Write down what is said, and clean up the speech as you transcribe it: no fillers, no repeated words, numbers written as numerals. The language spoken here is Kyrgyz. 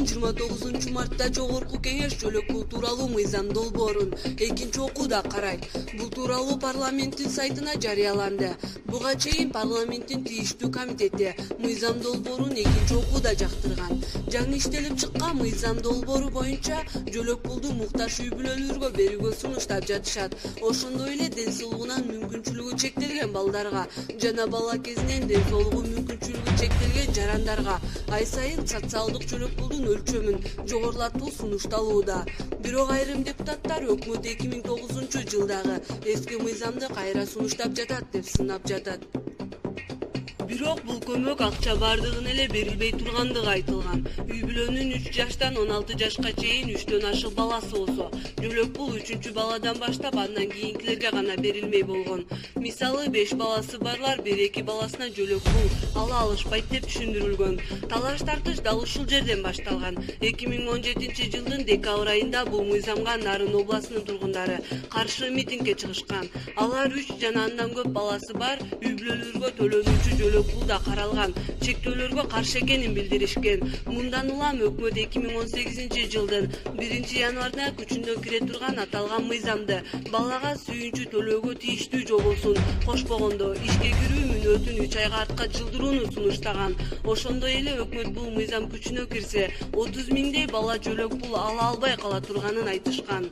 жылдын 29 мартта Жогорку Кеңеш жөлөк пул тууралуу мыйзам долбоорун экинчи окууда карайт. Бул тууралуу парламенттин сайтына жарыяланды. Буга чейин парламенттин тийиштүү комитети мыйзам долбоорун экинчи окууда жактырган. Жаңы иштелип чыккан мыйзам долбоору боюнча жөлөк пулду муктаж үй бүлөлөргө берүүгө сунуштап жатышат. Ошондой эле ден соолугунан мүмкүнчүлүгү чектелген балдарга жана бала кезинен ден соолугу мүмкүнчүлүгү чектелген жарандарга ай сайын социалдык жөлөк пулдун өлчөмүн жогорулатуу сунушталууда. Бирок айрым депутаттар өкмөт 2009-жылдагы эски мыйзамды кайра сунуштап жатат деп сынап жатат. Бирок бул көмөк акча бардыгын эле берилбей тургандыгы айтылган. Үй бүлөнүн 3 жаштан 16 жашка чейин 3төн ашык баласы болсо, жөлөк пул 3-чү баладан баштап андан кийинкилерге гана берилмей болгон. Мисалы 5 баласы барлар 1-2 баласына жөлөк пул ала алышпайт деп түшүндүрүлгөн. Талаш тартыш дал ушул жерден башталган. 2017-жылдын декабрь айында бул мыйзамга Нарын областынын тургундары каршы митингге чыгышкан. Алар 3 жана андан көп баласы бар үй бүлөлөргө төлөнүүчү жөлөк пулда каралган чектөөлөргө каршы экенин билдиришкен. Мындан улам өкмөт 2018-жылдын 1-январында күчүнө кире турган аталган мыйзамды балага сүйүнчү төлөөгө тийиштүү жобосун кошпогондо ишке кирүү мүнөтүн 3 айга артка жылдырууну сунуштаган. Ошондой эле өкмөт бул мыйзам күчүнө кирсе 30 миңдей бала жөлөк пул ала албай кала турганын айтышкан.